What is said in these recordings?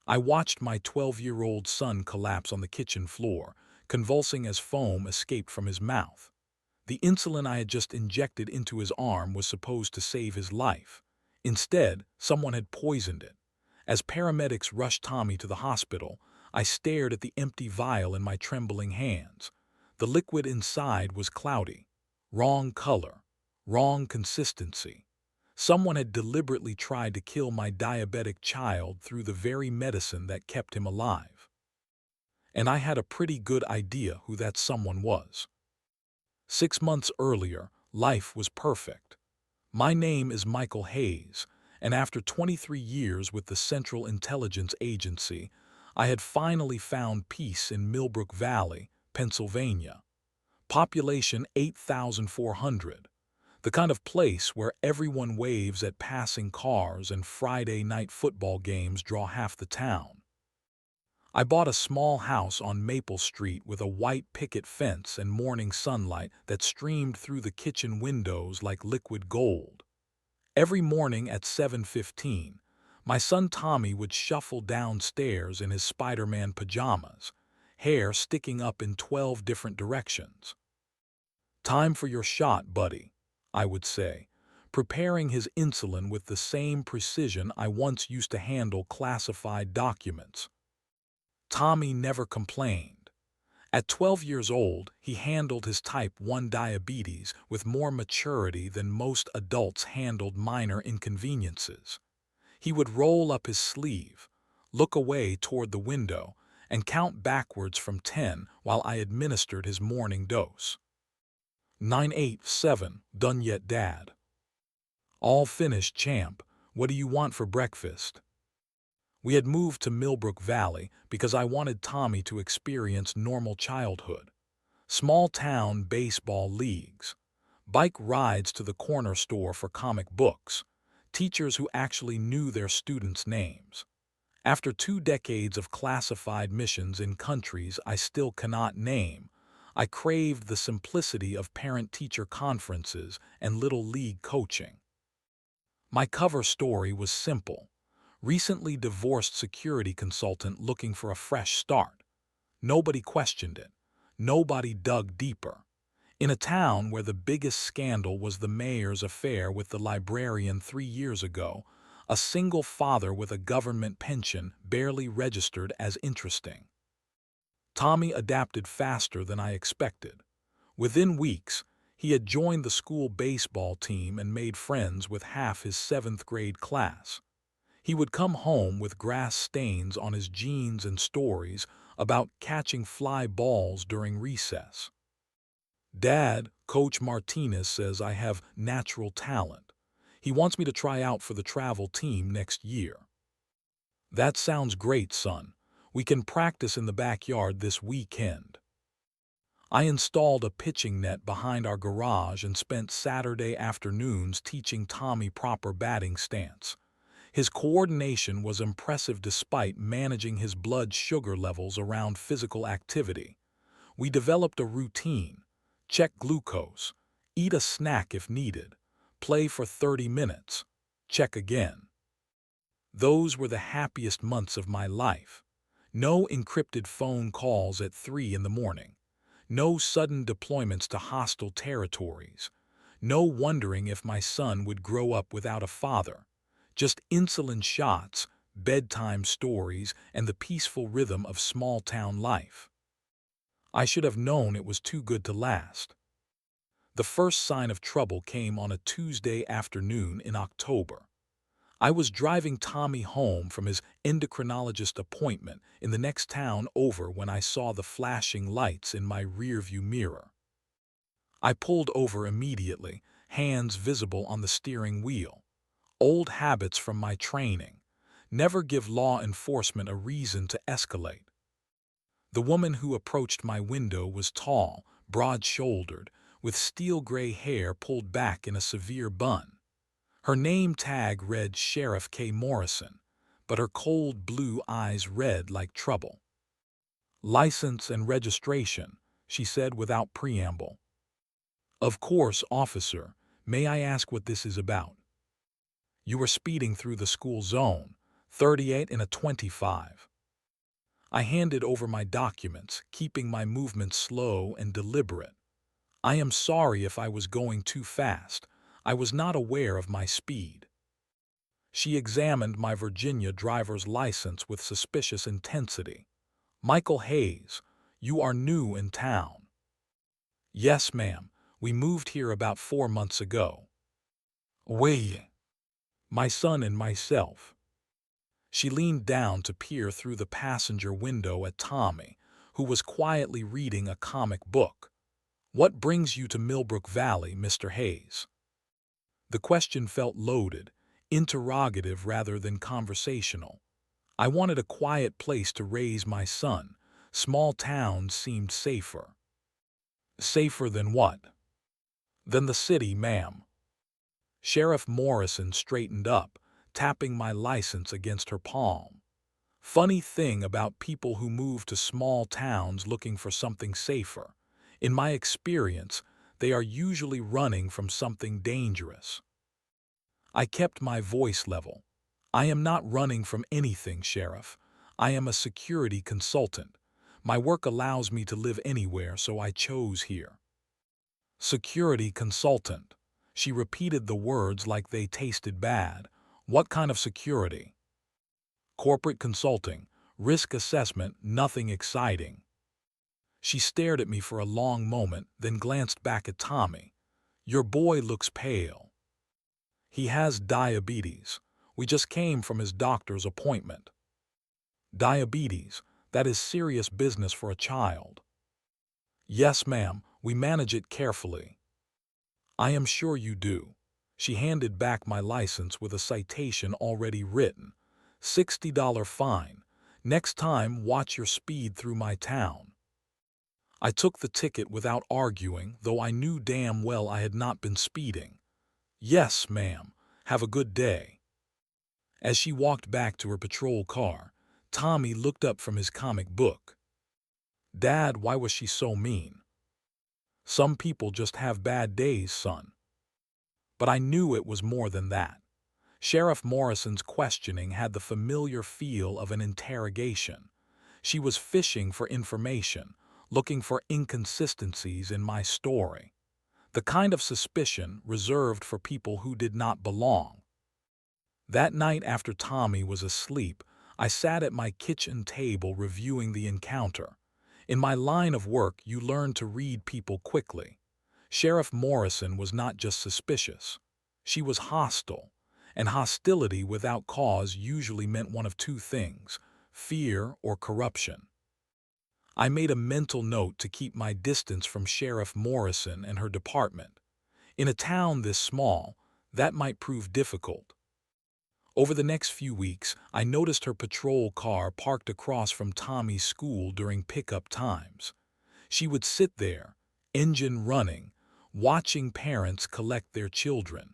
I watched my 12-year-old son collapse on the kitchen floor, convulsing as foam escaped from his mouth. The insulin I had just injected into his arm was supposed to save his life. Instead, someone had poisoned it. As paramedics rushed Tommy to the hospital, I stared at the empty vial in my trembling hands. The liquid inside was cloudy. Wrong color. Wrong consistency. Someone had deliberately tried to kill my diabetic child through the very medicine that kept him alive. And I had a pretty good idea who that someone was. 6 months earlier, life was perfect. My name is Michael Hayes, and after 23 years with the Central Intelligence Agency, I had finally found peace in Millbrook Valley, Pennsylvania. Population 8,400. The kind of place where everyone waves at passing cars and Friday night football games draw half the town. I bought a small house on Maple Street with a white picket fence and morning sunlight that streamed through the kitchen windows like liquid gold. Every morning at 7:15, my son Tommy would shuffle downstairs in his Spider-Man pajamas, hair sticking up in 12 different directions. "Time for your shot, buddy," I would say, preparing his insulin with the same precision I once used to handle classified documents. Tommy never complained. At 12 years old, he handled his type 1 diabetes with more maturity than most adults handled minor inconveniences. He would roll up his sleeve, look away toward the window, and count backwards from 10 while I administered his morning dose. 9, 8, 7, done yet, Dad? All finished, champ. What do you want for breakfast? We had moved to Millbrook Valley because I wanted Tommy to experience normal childhood. Small-town baseball leagues, bike rides to the corner store for comic books, teachers who actually knew their students' names. After 2 decades of classified missions in countries I still cannot name, I craved the simplicity of parent-teacher conferences and little league coaching. My cover story was simple. Recently divorced security consultant looking for a fresh start. Nobody questioned it. Nobody dug deeper. In a town where the biggest scandal was the mayor's affair with the librarian 3 years ago, a single father with a government pension barely registered as interesting. Tommy adapted faster than I expected. Within weeks, he had joined the school baseball team and made friends with half his 7th grade class. He would come home with grass stains on his jeans and stories about catching fly balls during recess. "Dad, Coach Martinez says I have natural talent. He wants me to try out for the travel team next year." "That sounds great, son. We can practice in the backyard this weekend." I installed a pitching net behind our garage and spent Saturday afternoons teaching Tommy proper batting stance. His coordination was impressive despite managing his blood sugar levels around physical activity. We developed a routine: check glucose, eat a snack if needed, play for 30 minutes, check again. Those were the happiest months of my life. No encrypted phone calls at 3 in the morning. No sudden deployments to hostile territories. No wondering if my son would grow up without a father. Just insulin shots, bedtime stories, and the peaceful rhythm of small-town life. I should have known it was too good to last. The first sign of trouble came on a Tuesday afternoon in October. I was driving Tommy home from his endocrinologist appointment in the next town over when I saw the flashing lights in my rearview mirror. I pulled over immediately, hands visible on the steering wheel. Old habits from my training. Never give law enforcement a reason to escalate. The woman who approached my window was tall, broad-shouldered, with steel-gray hair pulled back in a severe bun. Her name tag read Sheriff K. Morrison, but her cold blue eyes read like trouble. "License and registration," she said without preamble. "Of course, officer. May I ask what this is about?" "You were speeding through the school zone. 38 and a 25. I handed over my documents, keeping my movements slow and deliberate. I am sorry if I was going too fast. I was not aware of my speed. She examined my Virginia driver's license with suspicious intensity. Michael Hayes, you are new in town. Yes, ma'am. We moved here about 4 months ago. We, my son and myself. She leaned down to peer through the passenger window at Tommy, who was quietly reading a comic book. What brings you to Millbrook Valley, Mr. Hayes? The question felt loaded, interrogative rather than conversational. I wanted a quiet place to raise my son. Small towns seemed safer. Safer than what? Than the city, ma'am. Sheriff Morrison straightened up, tapping my license against her palm. Funny thing about people who move to small towns looking for something safer. In my experience, they are usually running from something dangerous. I kept my voice level. I am not running from anything, Sheriff. I am a security consultant. My work allows me to live anywhere, so I chose here. Security consultant. She repeated the words like they tasted bad. What kind of security? Corporate consulting, risk assessment, nothing exciting. She stared at me for a long moment, then glanced back at Tommy. Your boy looks pale. He has diabetes. We just came from his doctor's appointment. Diabetes, that is serious business for a child. Yes, ma'am, we manage it carefully. I am sure you do. She handed back my license with a citation already written. $60 fine. Next time, watch your speed through my town. I took the ticket without arguing, though I knew damn well I had not been speeding. Yes, ma'am. Have a good day. As she walked back to her patrol car, Tommy looked up from his comic book. Dad, why was she so mean? Some people just have bad days, son. But I knew it was more than that. Sheriff Morrison's questioning had the familiar feel of an interrogation. She was fishing for information, looking for inconsistencies in my story. The kind of suspicion reserved for people who did not belong. That night after Tommy was asleep, I sat at my kitchen table reviewing the encounter. In my line of work, you learn to read people quickly. Sheriff Morrison was not just suspicious. She was hostile, and hostility without cause usually meant one of two things: fear or corruption. I made a mental note to keep my distance from Sheriff Morrison and her department. In a town this small, that might prove difficult. Over the next few weeks, I noticed her patrol car parked across from Tommy's school during pickup times. She would sit there, engine running, watching parents collect their children.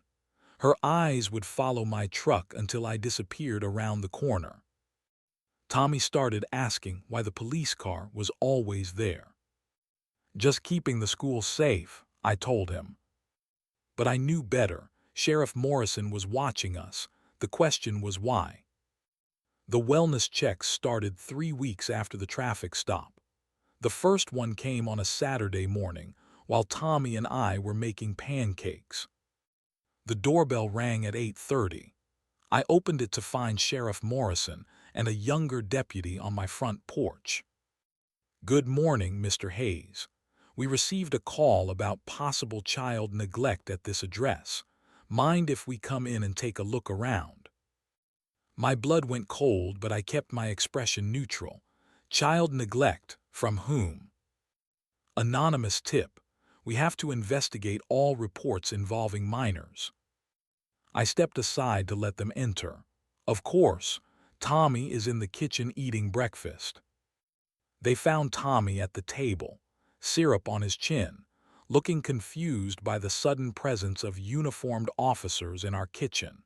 Her eyes would follow my truck until I disappeared around the corner. Tommy started asking why the police car was always there. Just keeping the school safe, I told him. But I knew better. Sheriff Morrison was watching us. The question was why. The wellness checks started 3 weeks after the traffic stop. The first one came on a Saturday morning, while Tommy and I were making pancakes. The doorbell rang at 8:30. I opened it to find Sheriff Morrison and a younger deputy on my front porch. Good morning, Mr. Hayes. We received a call about possible child neglect at this address. Mind if we come in and take a look around? My blood went cold, but I kept my expression neutral. Child neglect, from whom? Anonymous tip. We have to investigate all reports involving minors. I stepped aside to let them enter. Of course, Tommy is in the kitchen eating breakfast. They found Tommy at the table, syrup on his chin, looking confused by the sudden presence of uniformed officers in our kitchen.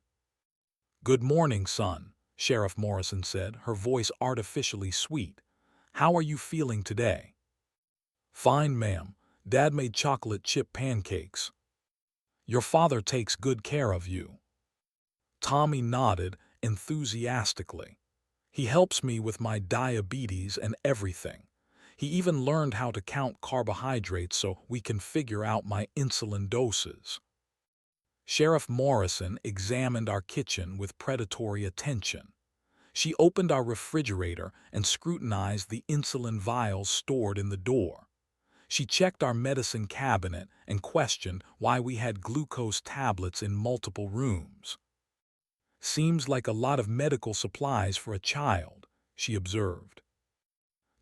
Good morning, son, Sheriff Morrison said, her voice artificially sweet. How are you feeling today? Fine, ma'am. Dad made chocolate chip pancakes. Your father takes good care of you. Tommy nodded, enthusiastically. He helps me with my diabetes and everything. He even learned how to count carbohydrates so we can figure out my insulin doses. Sheriff Morrison examined our kitchen with predatory attention. She opened our refrigerator and scrutinized the insulin vials stored in the door. She checked our medicine cabinet and questioned why we had glucose tablets in multiple rooms. "Seems like a lot of medical supplies for a child," she observed.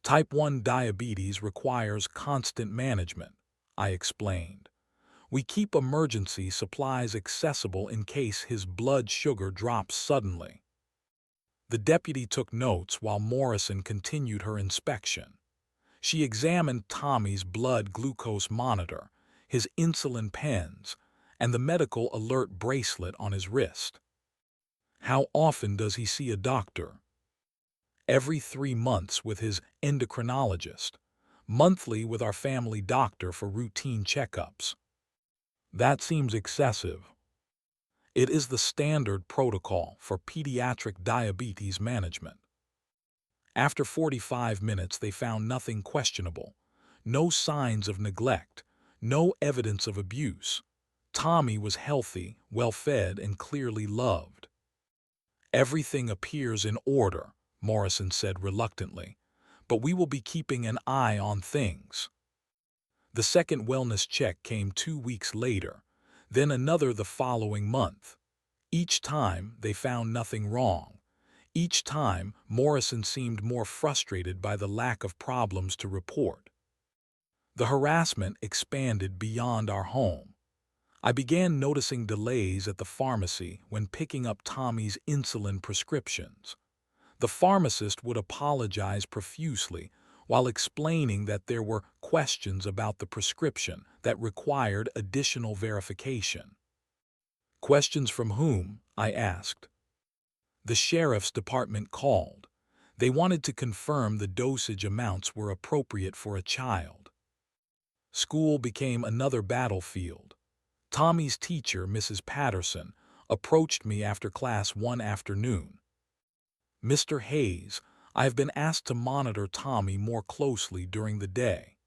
"Type 1 diabetes requires constant management," I explained. "We keep emergency supplies accessible in case his blood sugar drops suddenly." The deputy took notes while Morrison continued her inspection. She examined Tommy's blood glucose monitor, his insulin pens, and the medical alert bracelet on his wrist. "How often does he see a doctor?" "Every 3 months with his endocrinologist, monthly with our family doctor for routine checkups." "That seems excessive." "It is the standard protocol for pediatric diabetes management." After 45 minutes, they found nothing questionable. No signs of neglect, no evidence of abuse. Tommy was healthy, well-fed, and clearly loved. "Everything appears in order," Morrison said reluctantly, "but we will be keeping an eye on things." The second wellness check came 2 weeks later, then another the following month. Each time, they found nothing wrong. Each time, Morrison seemed more frustrated by the lack of problems to report. The harassment expanded beyond our home. I began noticing delays at the pharmacy when picking up Tommy's insulin prescriptions. The pharmacist would apologize profusely while explaining that there were questions about the prescription that required additional verification. "Questions from whom?" I asked. "The sheriff's department called. They wanted to confirm the dosage amounts were appropriate for a child." School became another battlefield. Tommy's teacher, Mrs. Patterson, approached me after class one afternoon. "Mr. Hayes, I have been asked to monitor Tommy more closely during the day.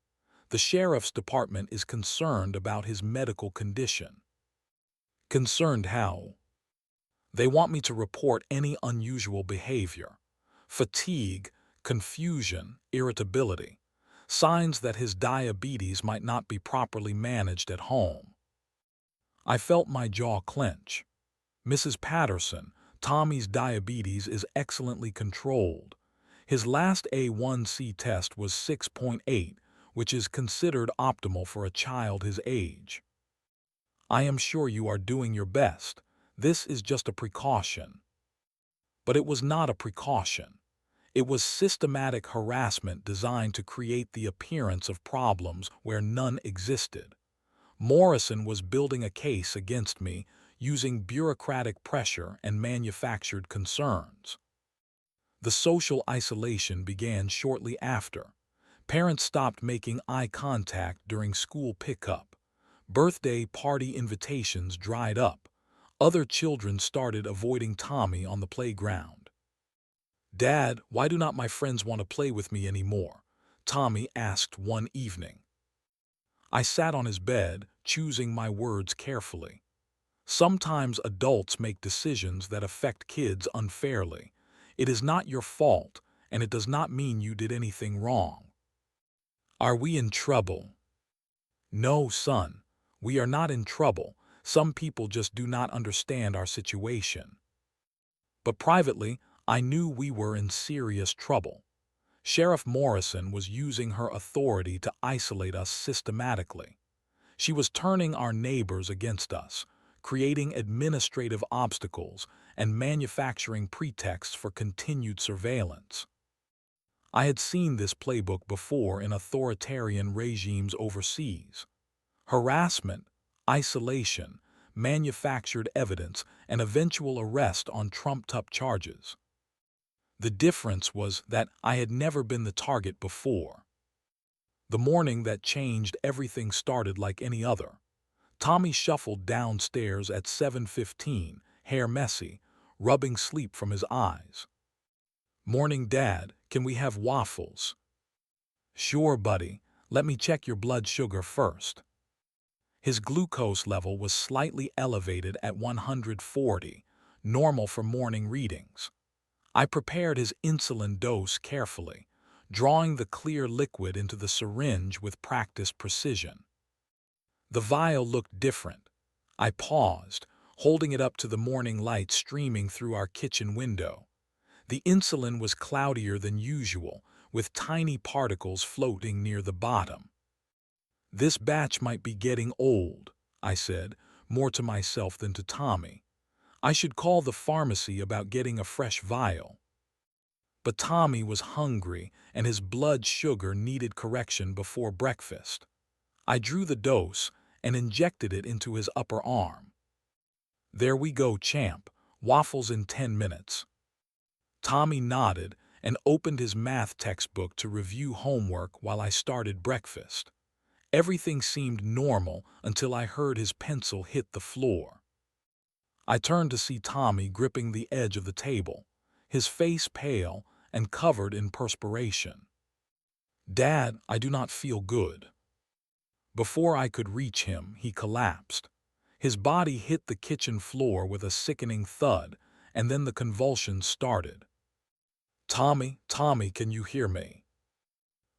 The sheriff's department is concerned about his medical condition." "Concerned how?" "They want me to report any unusual behavior. Fatigue, confusion, irritability. Signs that his diabetes might not be properly managed at home." I felt my jaw clench. "Mrs. Patterson, Tommy's diabetes is excellently controlled. His last A1C test was 6.8, which is considered optimal for a child his age." "I am sure you are doing your best. This is just a precaution." But it was not a precaution. It was systematic harassment designed to create the appearance of problems where none existed. Morrison was building a case against me using bureaucratic pressure and manufactured concerns. The social isolation began shortly after. Parents stopped making eye contact during school pickup. Birthday party invitations dried up. Other children started avoiding Tommy on the playground. "Dad, why do not my friends want to play with me anymore?" Tommy asked one evening. I sat on his bed, choosing my words carefully. "Sometimes adults make decisions that affect kids unfairly. It is not your fault, and it does not mean you did anything wrong." "Are we in trouble?" "No, son. We are not in trouble. Some people just do not understand our situation." But privately, I knew we were in serious trouble. Sheriff Morrison was using her authority to isolate us systematically. She was turning our neighbors against us, creating administrative obstacles, and manufacturing pretexts for continued surveillance. I had seen this playbook before in authoritarian regimes overseas. Harassment, isolation, manufactured evidence, and eventual arrest on trumped-up charges. The difference was that I had never been the target before. The morning that changed everything started like any other. Tommy shuffled downstairs at 7:15, hair messy, rubbing sleep from his eyes. "Morning, Dad. Can we have waffles?" "Sure, buddy. Let me check your blood sugar first." His glucose level was slightly elevated at 140, normal for morning readings. I prepared his insulin dose carefully, drawing the clear liquid into the syringe with practiced precision. The vial looked different. I paused, holding it up to the morning light streaming through our kitchen window. The insulin was cloudier than usual, with tiny particles floating near the bottom. "This batch might be getting old," I said, more to myself than to Tommy. "I should call the pharmacy about getting a fresh vial." But Tommy was hungry, and his blood sugar needed correction before breakfast. I drew the dose and injected it into his upper arm. "There we go, champ. Waffles in 10 minutes." Tommy nodded and opened his math textbook to review homework while I started breakfast. Everything seemed normal until I heard his pencil hit the floor. I turned to see Tommy gripping the edge of the table, his face pale and covered in perspiration. "Dad, I do not feel good." Before I could reach him, he collapsed. His body hit the kitchen floor with a sickening thud, and then the convulsions started. "Tommy, Tommy, can you hear me?"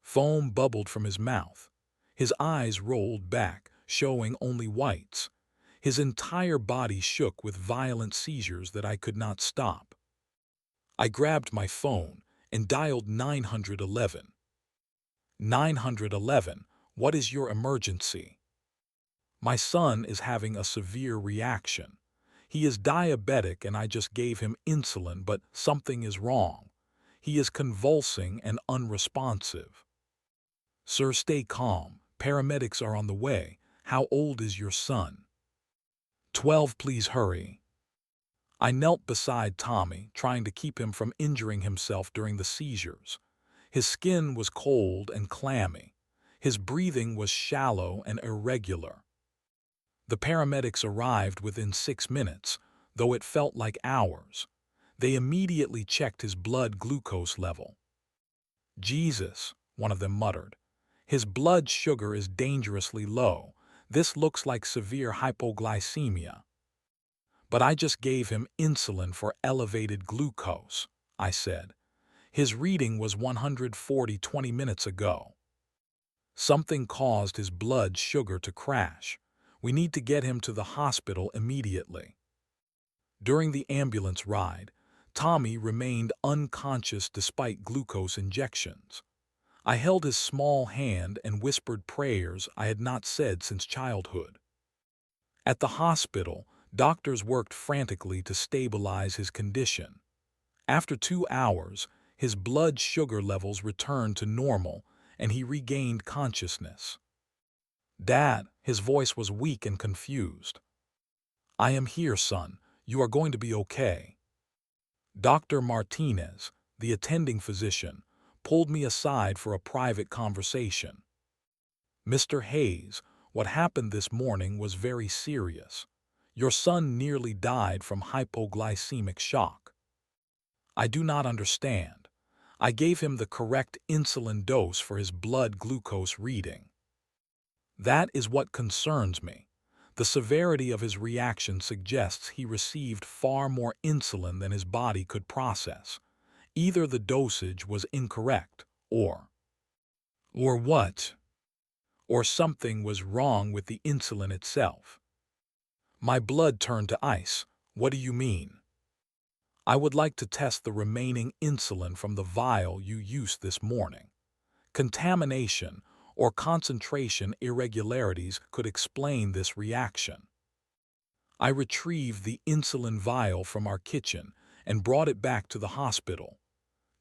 Foam bubbled from his mouth. His eyes rolled back, showing only whites. His entire body shook with violent seizures that I could not stop. I grabbed my phone and dialed 911. 911, what is your emergency? "My son is having a severe reaction. He is diabetic and I just gave him insulin, but something is wrong. He is convulsing and unresponsive." "Sir, stay calm. Paramedics are on the way. How old is your son?" 12, please hurry." I knelt beside Tommy, trying to keep him from injuring himself during the seizures. His skin was cold and clammy. His breathing was shallow and irregular. The paramedics arrived within 6 minutes, though it felt like hours. They immediately checked his blood glucose level. "Jesus," one of them muttered. "His blood sugar is dangerously low. This looks like severe hypoglycemia." "But I just gave him insulin for elevated glucose," I said. "His reading was 140 20 minutes ago." "Something caused his blood sugar to crash. We need to get him to the hospital immediately." During the ambulance ride, Tommy remained unconscious despite glucose injections. I held his small hand and whispered prayers I had not said since childhood. At the hospital, doctors worked frantically to stabilize his condition. After 2 hours, his blood sugar levels returned to normal and he regained consciousness. "Dad," his voice was weak and confused. "I am here, son. You are going to be okay." Dr. Martinez, the attending physician, pulled me aside for a private conversation. "Mr. Hayes, what happened this morning was very serious. Your son nearly died from hypoglycemic shock." "I do not understand. I gave him the correct insulin dose for his blood glucose reading." "That is what concerns me. The severity of his reaction suggests he received far more insulin than his body could process. Either the dosage was incorrect, or what? Or something was wrong with the insulin itself." My blood turned to ice. "What do you mean?" "I would like to test the remaining insulin from the vial you used this morning. Contamination or concentration irregularities could explain this reaction." I retrieved the insulin vial from our kitchen and brought it back to the hospital.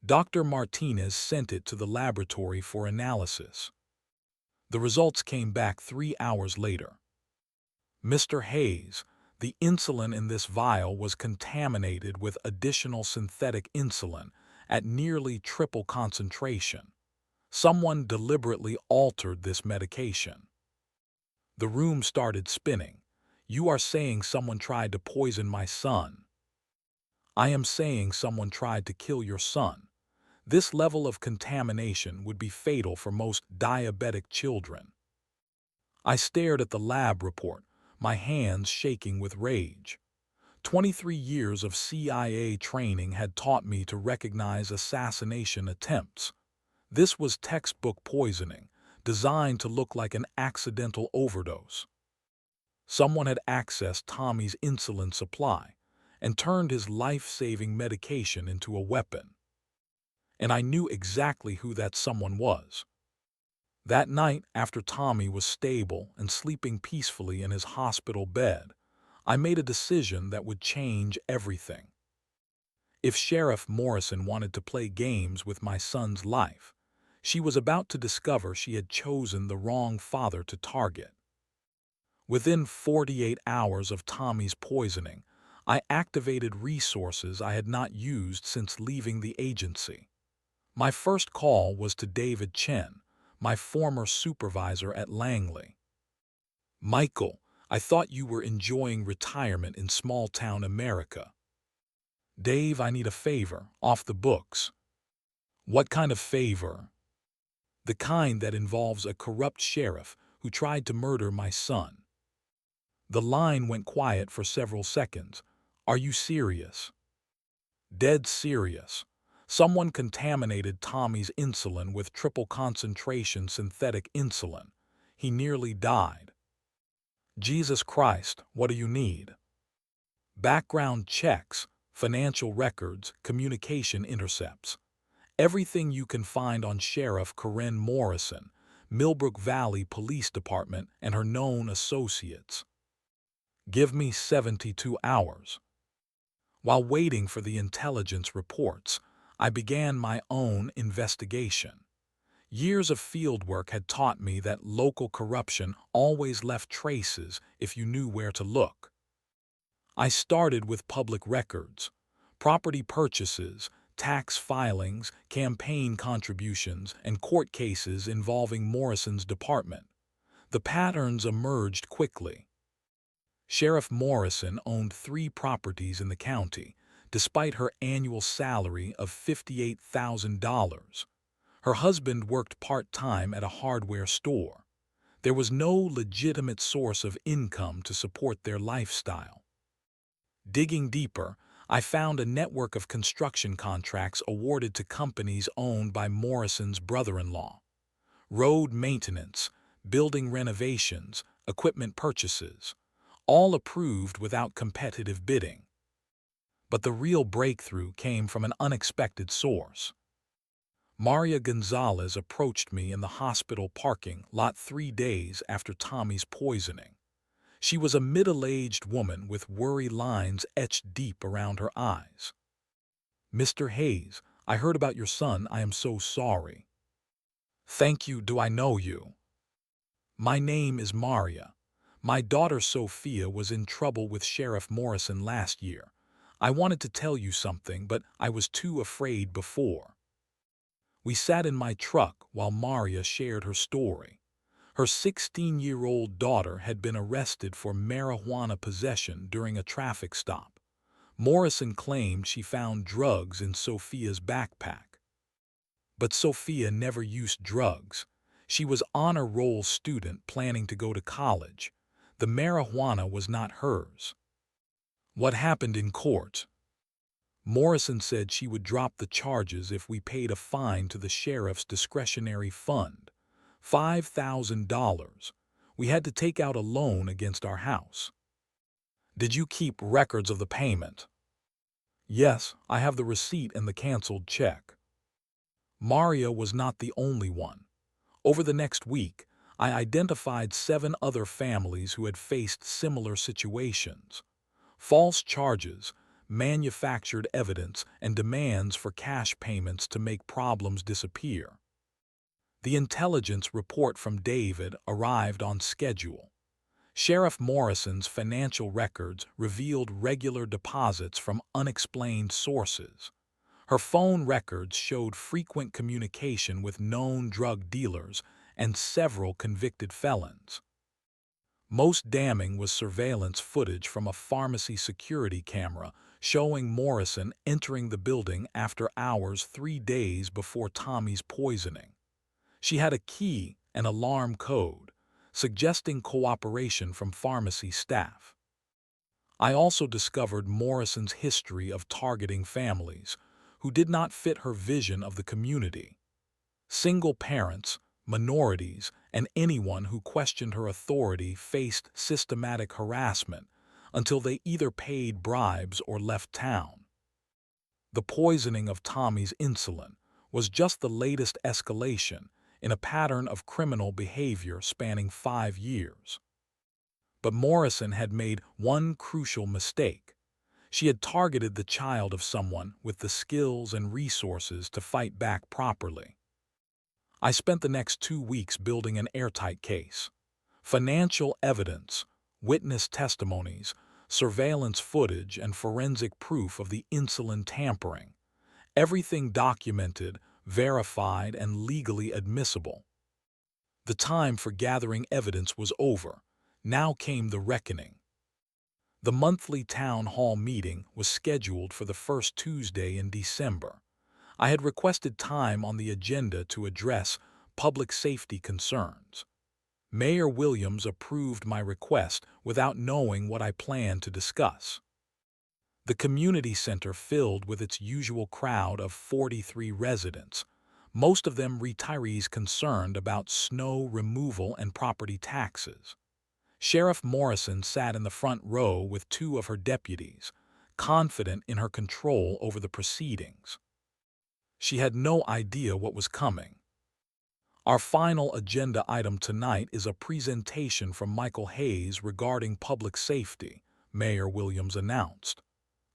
Dr. Martinez sent it to the laboratory for analysis. The results came back 3 hours later. "Mr. Hayes, the insulin in this vial was contaminated with additional synthetic insulin at nearly triple concentration. Someone deliberately altered this medication." The room started spinning. "You are saying someone tried to poison my son?" I am saying someone tried to kill your son. This level of contamination would be fatal for most diabetic children." I stared at the lab report, my hands shaking with rage. 23 years of CIA training had taught me to recognize assassination attempts. This was textbook poisoning, designed to look like an accidental overdose. Someone had accessed Tommy's insulin supply and turned his life-saving medication into a weapon. And I knew exactly who that someone was. That night, after Tommy was stable and sleeping peacefully in his hospital bed, I made a decision that would change everything. If Sheriff Morrison wanted to play games with my son's life, she was about to discover she had chosen the wrong father to target. Within 48 hours of Tommy's poisoning, I activated resources I had not used since leaving the agency. My first call was to David Chen, my former supervisor at Langley. "Michael, I thought you were enjoying retirement in small-town America." "Dave, I need a favor, off the books." "What kind of favor?" "The kind that involves a corrupt sheriff who tried to murder my son." The line went quiet for several seconds. "Are you serious?" "Dead serious. Someone contaminated Tommy's insulin with triple concentration synthetic insulin. He nearly died." "Jesus Christ, what do you need?" "Background checks, financial records, communication intercepts. Everything you can find on Sheriff Corinne Morrison, Millbrook Valley Police Department, and her known associates. Give me 72 hours. While waiting for the intelligence reports, I began my own investigation. Years of fieldwork had taught me that local corruption always left traces if you knew where to look. I started with public records, property purchases, tax filings, campaign contributions, and court cases involving Morrison's department. The patterns emerged quickly. Sheriff Morrison owned 3 properties in the county, despite her annual salary of $58,000. Her husband worked part-time at a hardware store. There was no legitimate source of income to support their lifestyle. Digging deeper, I found a network of construction contracts awarded to companies owned by Morrison's brother-in-law. Road maintenance, building renovations, equipment purchases, all approved without competitive bidding. But the real breakthrough came from an unexpected source. Maria Gonzalez approached me in the hospital parking lot 3 days after Tommy's poisoning. She was a middle-aged woman with worry lines etched deep around her eyes. "Mr. Hayes, I heard about your son. I am so sorry." "Thank you. Do I know you?" "My name is Maria. My daughter Sophia was in trouble with Sheriff Morrison last year. I wanted to tell you something, but I was too afraid before." We sat in my truck while Maria shared her story. Her 16-year-old daughter had been arrested for marijuana possession during a traffic stop. Morrison claimed she found drugs in Sophia's backpack. But Sophia never used drugs. She was honor roll student planning to go to college. The marijuana was not hers. "What happened in court?" "Morrison said she would drop the charges if we paid a fine to the sheriff's discretionary fund. $5,000. We had to take out a loan against our house." "Did you keep records of the payment?" "Yes, I have the receipt and the canceled check." Maria was not the only one. Over the next week, I identified 7 other families who had faced similar situations. False charges, manufactured evidence, and demands for cash payments to make problems disappear. The intelligence report from David arrived on schedule. Sheriff Morrison's financial records revealed regular deposits from unexplained sources. Her phone records showed frequent communication with known drug dealers and several convicted felons. Most damning was surveillance footage from a pharmacy security camera showing Morrison entering the building after hours 3 days before Tommy's poisoning. She had a key and alarm code, suggesting cooperation from pharmacy staff. I also discovered Morrison's history of targeting families who did not fit her vision of the community. Single parents, minorities, and anyone who questioned her authority faced systematic harassment until they either paid bribes or left town. The poisoning of Tommy's insulin was just the latest escalation in a pattern of criminal behavior spanning 5 years. But Morrison had made one crucial mistake. She had targeted the child of someone with the skills and resources to fight back properly. I spent the next 2 weeks building an airtight case. Financial evidence, witness testimonies, surveillance footage, and forensic proof of the insulin tampering. Everything documented, verified, and legally admissible. The time for gathering evidence was over. Now came the reckoning. The monthly town hall meeting was scheduled for the first Tuesday in December. I had requested time on the agenda to address public safety concerns. Mayor Williams approved my request without knowing what I planned to discuss. The community center filled with its usual crowd of 43 residents, most of them retirees concerned about snow removal and property taxes. Sheriff Morrison sat in the front row with 2 of her deputies, confident in her control over the proceedings. She had no idea what was coming. Our final agenda item tonight is a presentation from Michael Hayes regarding public safety, Mayor Williams announced.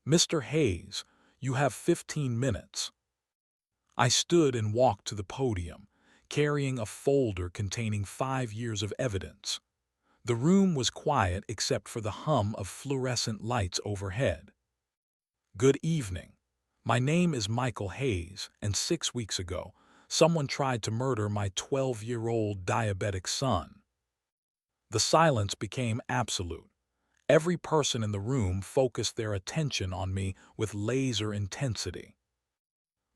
Mr. Hayes, you have 15 minutes. I stood and walked to the podium, carrying a folder containing 5 years of evidence. The room was quiet except for the hum of fluorescent lights overhead. Good evening. My name is Michael Hayes, and 6 weeks ago, someone tried to murder my 12-year-old diabetic son. The silence became absolute. Every person in the room focused their attention on me with laser intensity.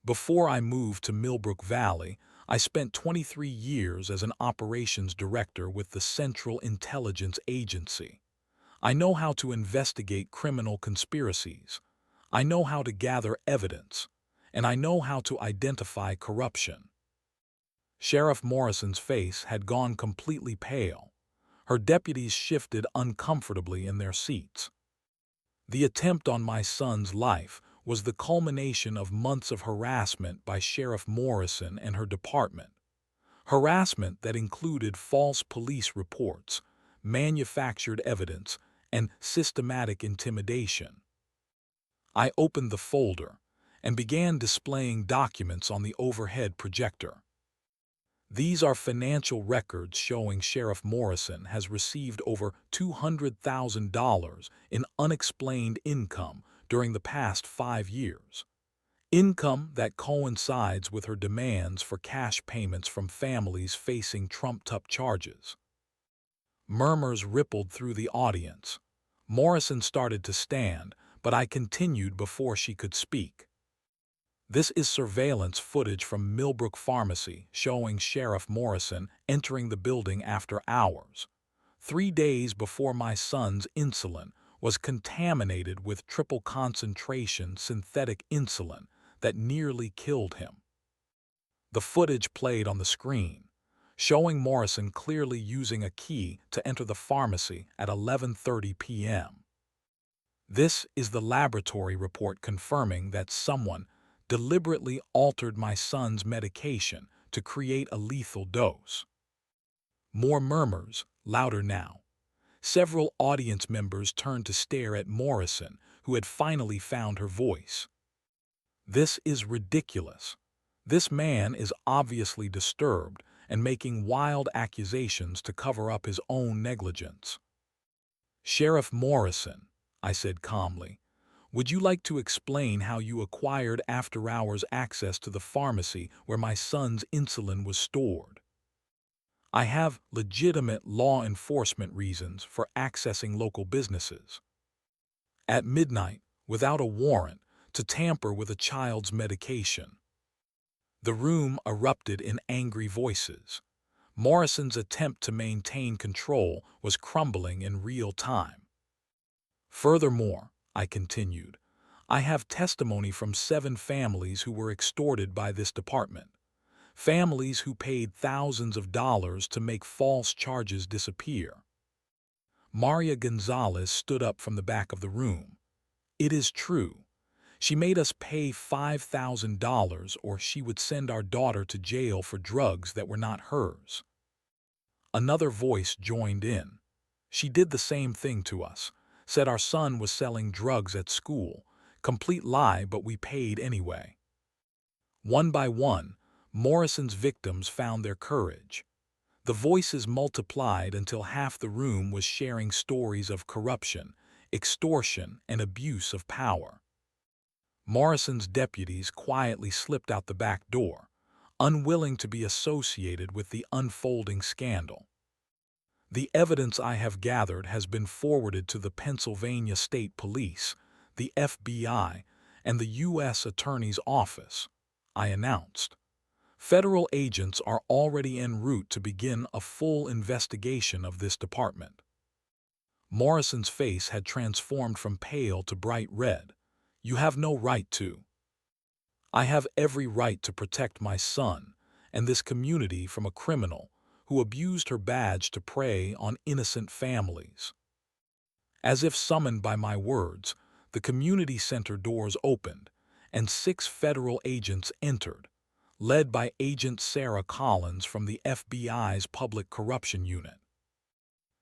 Before I moved to Millbrook Valley, I spent 23 years as an operations director with the Central Intelligence Agency. I know how to investigate criminal conspiracies. I know how to gather evidence, and I know how to identify corruption. Sheriff Morrison's face had gone completely pale. Her deputies shifted uncomfortably in their seats. The attempt on my son's life was the culmination of months of harassment by Sheriff Morrison and her department. Harassment that included false police reports, manufactured evidence, and systematic intimidation. I opened the folder and began displaying documents on the overhead projector. These are financial records showing Sheriff Morrison has received over $200,000 in unexplained income during the past 5 years. Income that coincides with her demands for cash payments from families facing trumped-up charges. Murmurs rippled through the audience. Morrison started to stand, but I continued before she could speak. This is surveillance footage from Millbrook Pharmacy showing Sheriff Morrison entering the building after hours, 3 days before my son's insulin was contaminated with triple concentration synthetic insulin that nearly killed him. The footage played on the screen, showing Morrison clearly using a key to enter the pharmacy at 11:30 p.m. This is the laboratory report confirming that someone deliberately altered my son's medication to create a lethal dose. More murmurs, louder now. Several audience members turned to stare at Morrison, who had finally found her voice. This is ridiculous. This man is obviously disturbed and making wild accusations to cover up his own negligence. Sheriff Morrison, I said calmly, would you like to explain how you acquired after-hours access to the pharmacy where my son's insulin was stored? I have legitimate law enforcement reasons for accessing local businesses. At midnight, without a warrant, to tamper with a child's medication. The room erupted in angry voices. Morrison's attempt to maintain control was crumbling in real time. Furthermore, I continued, I have testimony from 7 families who were extorted by this department. Families who paid thousands of dollars to make false charges disappear. Maria Gonzalez stood up from the back of the room. It is true. She made us pay $5,000 or she would send our daughter to jail for drugs that were not hers. Another voice joined in. She did the same thing to us, said our son was selling drugs at school. Complete lie, but we paid anyway. One by one, Morrison's victims found their courage. The voices multiplied until half the room was sharing stories of corruption, extortion, and abuse of power. Morrison's deputies quietly slipped out the back door, unwilling to be associated with the unfolding scandal. The evidence I have gathered has been forwarded to the Pennsylvania State Police, the FBI, and the U.S. Attorney's Office, I announced. Federal agents are already en route to begin a full investigation of this department. Morrison's face had transformed from pale to bright red. You have no right to. I have every right to protect my son and this community from a criminal who abused her badge to prey on innocent families. As if summoned by my words, the community center doors opened, and 6 federal agents entered, led by Agent Sarah Collins from the FBI's Public Corruption Unit.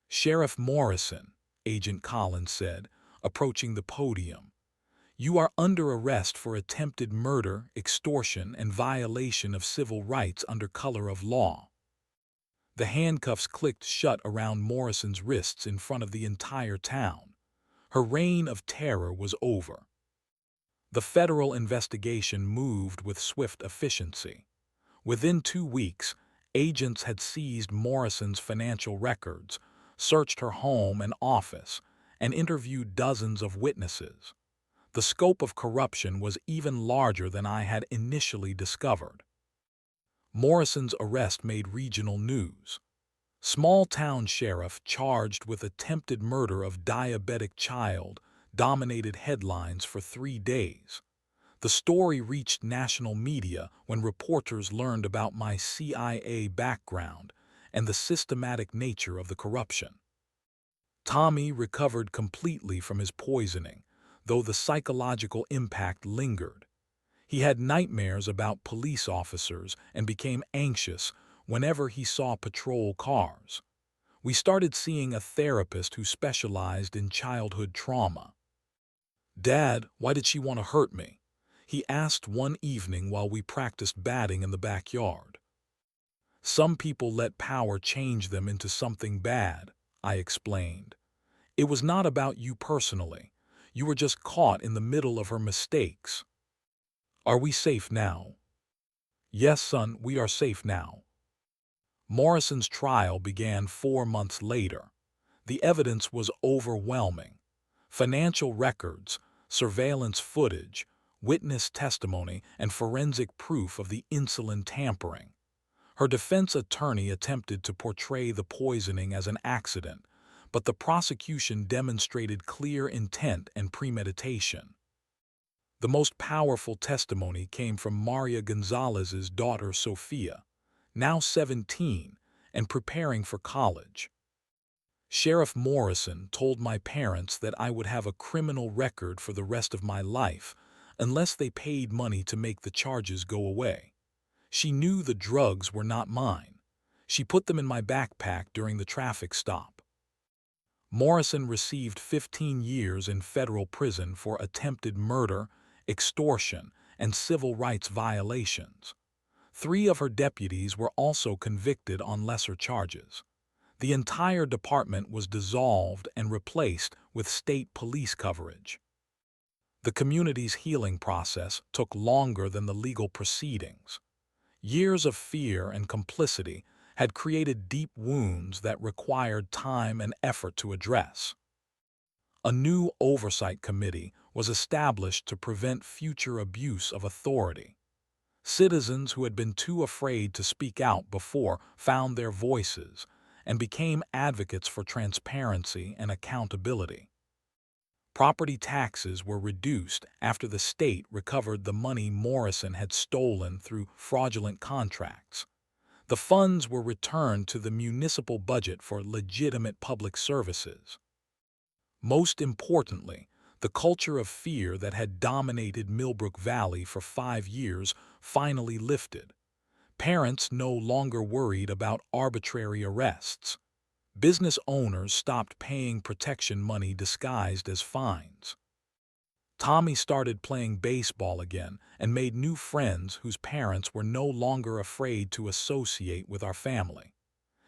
Sheriff Morrison, Agent Collins said, approaching the podium, you are under arrest for attempted murder, extortion, and violation of civil rights under color of law. The handcuffs clicked shut around Morrison's wrists in front of the entire town. Her reign of terror was over. The federal investigation moved with swift efficiency. Within 2 weeks, agents had seized Morrison's financial records, searched her home and office, and interviewed dozens of witnesses. The scope of corruption was even larger than I had initially discovered. Morrison's arrest made regional news. Small-town sheriff charged with attempted murder of diabetic child dominated headlines for 3 days. The story reached national media when reporters learned about my CIA background and the systematic nature of the corruption. Tommy recovered completely from his poisoning, though the psychological impact lingered. He had nightmares about police officers and became anxious whenever he saw patrol cars. We started seeing a therapist who specialized in childhood trauma. Dad, why did she want to hurt me? He asked one evening while we practiced batting in the backyard. Some people let power change them into something bad, I explained. It was not about you personally. You were just caught in the middle of her mistakes. Are we safe now? Yes, son, we are safe now. Morrison's trial began 4 months later. The evidence was overwhelming. Financial records, surveillance footage, witness testimony, and forensic proof of the insulin tampering. Her defense attorney attempted to portray the poisoning as an accident, but the prosecution demonstrated clear intent and premeditation. The most powerful testimony came from Maria Gonzalez's daughter Sophia, now 17 and preparing for college. Sheriff Morrison told my parents that I would have a criminal record for the rest of my life unless they paid money to make the charges go away. She knew the drugs were not mine. She put them in my backpack during the traffic stop. Morrison received 15 years in federal prison for attempted murder, extortion, and civil rights violations. 3 of her deputies were also convicted on lesser charges. The entire department was dissolved and replaced with state police coverage. The community's healing process took longer than the legal proceedings. Years of fear and complicity had created deep wounds that required time and effort to address. A new oversight committee was established to prevent future abuse of authority. Citizens who had been too afraid to speak out before found their voices and became advocates for transparency and accountability. Property taxes were reduced after the state recovered the money Morrison had stolen through fraudulent contracts. The funds were returned to the municipal budget for legitimate public services. Most importantly, the culture of fear that had dominated Millbrook Valley for 5 years finally lifted. Parents no longer worried about arbitrary arrests. Business owners stopped paying protection money disguised as fines. Tommy started playing baseball again and made new friends whose parents were no longer afraid to associate with our family.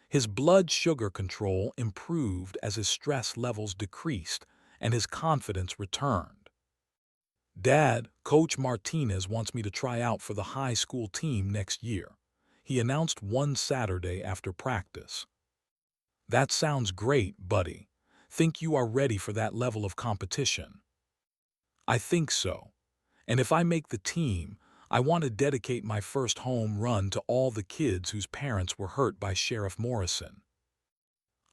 His blood sugar control improved as his stress levels decreased and his confidence returned. "Dad, Coach Martinez wants me to try out for the high school team next year," he announced one Saturday after practice. "That sounds great, buddy. Think you are ready for that level of competition?" "I think so. And if I make the team, I want to dedicate my first home run to all the kids whose parents were hurt by Sheriff Morrison."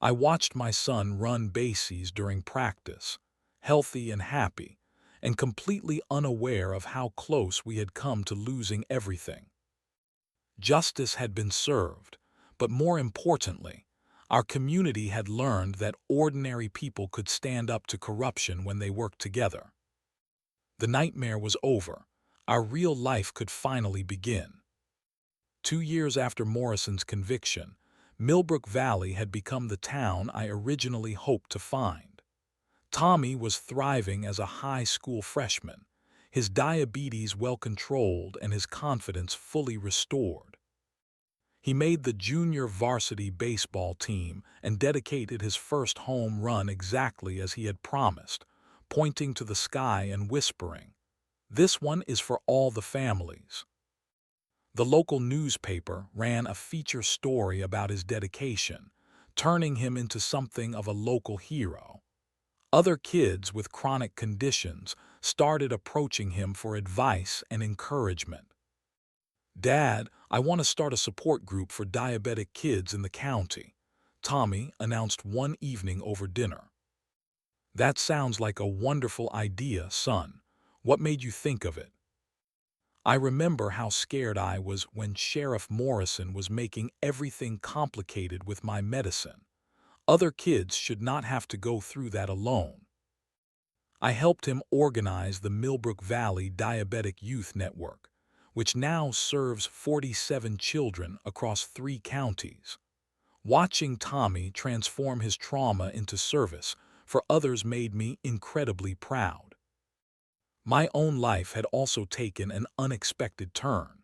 I watched my son run bases during practice, healthy and happy, and completely unaware of how close we had come to losing everything. Justice had been served, but more importantly, our community had learned that ordinary people could stand up to corruption when they worked together. The nightmare was over. Our real life could finally begin. 2 years after Morrison's conviction, Millbrook Valley had become the town I originally hoped to find. Tommy was thriving as a high school freshman, his diabetes well controlled and his confidence fully restored. He made the junior varsity baseball team and dedicated his first home run exactly as he had promised, pointing to the sky and whispering, "This one is for all the families." The local newspaper ran a feature story about his dedication, turning him into something of a local hero. Other kids with chronic conditions started approaching him for advice and encouragement. "Dad, I want to start a support group for diabetic kids in the county," Tommy announced one evening over dinner. "That sounds like a wonderful idea, son. What made you think of it?" "I remember how scared I was when Sheriff Morrison was making everything complicated with my medicine. Other kids should not have to go through that alone." I helped him organize the Millbrook Valley Diabetic Youth Network, which now serves 47 children across 3 counties. Watching Tommy transform his trauma into service for others made me incredibly proud. My own life had also taken an unexpected turn.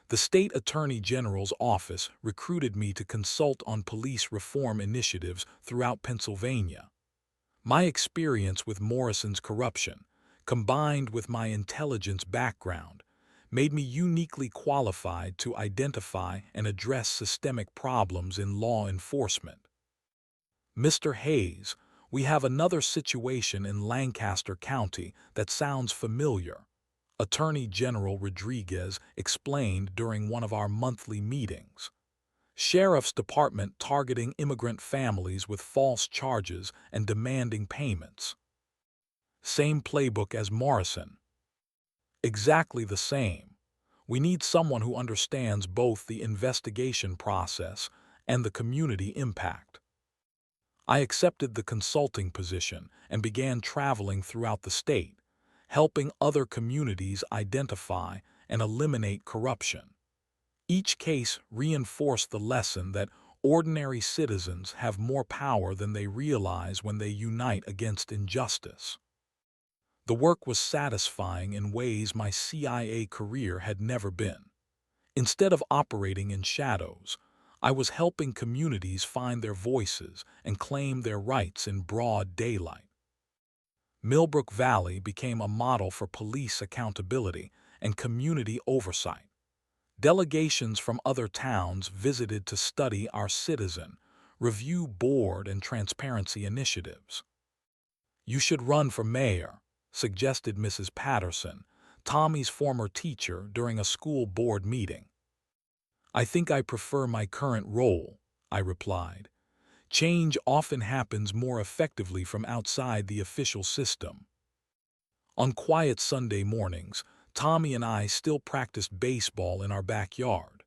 The state attorney general's office recruited me to consult on police reform initiatives throughout Pennsylvania. My experience with Morrison's corruption, combined with my intelligence background, made me uniquely qualified to identify and address systemic problems in law enforcement. "Mr. Hayes, we have another situation in Lancaster County that sounds familiar," Attorney General Rodriguez explained during one of our monthly meetings. "Sheriff's Department targeting immigrant families with false charges and demanding payments." "Same playbook as Morrison." "Exactly the same. We need someone who understands both the investigation process and the community impact." I accepted the consulting position and began traveling throughout the state, helping other communities identify and eliminate corruption. Each case reinforced the lesson that ordinary citizens have more power than they realize when they unite against injustice. The work was satisfying in ways my CIA career had never been. Instead of operating in shadows, I was helping communities find their voices and claim their rights in broad daylight. Millbrook Valley became a model for police accountability and community oversight. Delegations from other towns visited to study our citizen, review board and transparency initiatives. "You should run for mayor," suggested Mrs. Patterson, Tommy's former teacher, during a school board meeting. I think I prefer my current role, I replied. Change often happens more effectively from outside the official system. On quiet Sunday mornings, Tommy and I still practiced baseball in our backyard.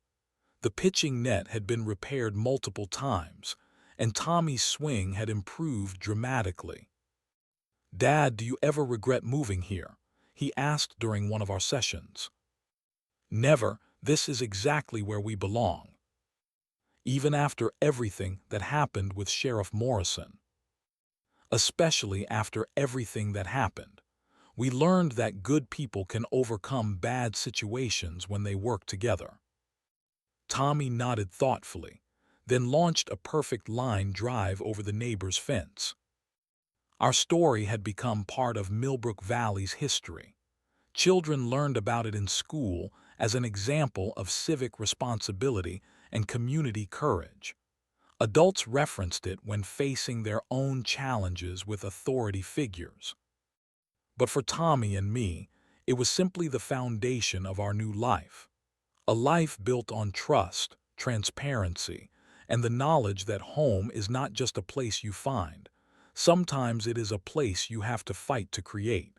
The pitching net had been repaired multiple times, and Tommy's swing had improved dramatically. "Dad, do you ever regret moving here?" he asked during one of our sessions. "Never. This is exactly where we belong." Even after everything that happened with Sheriff Morrison. Especially after everything that happened, we learned that good people can overcome bad situations when they work together. Tommy nodded thoughtfully, then launched a perfect line drive over the neighbor's fence. Our story had become part of Millbrook Valley's history. Children learned about it in school as an example of civic responsibility and community courage. Adults referenced it when facing their own challenges with authority figures. But for Tommy and me, it was simply the foundation of our new life. A life built on trust, transparency, and the knowledge that home is not just a place you find. Sometimes it is a place you have to fight to create.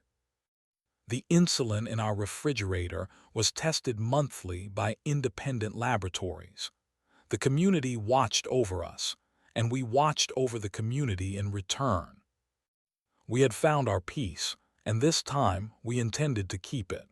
The insulin in our refrigerator was tested monthly by independent laboratories. The community watched over us, and we watched over the community in return. We had found our peace, and this time we intended to keep it.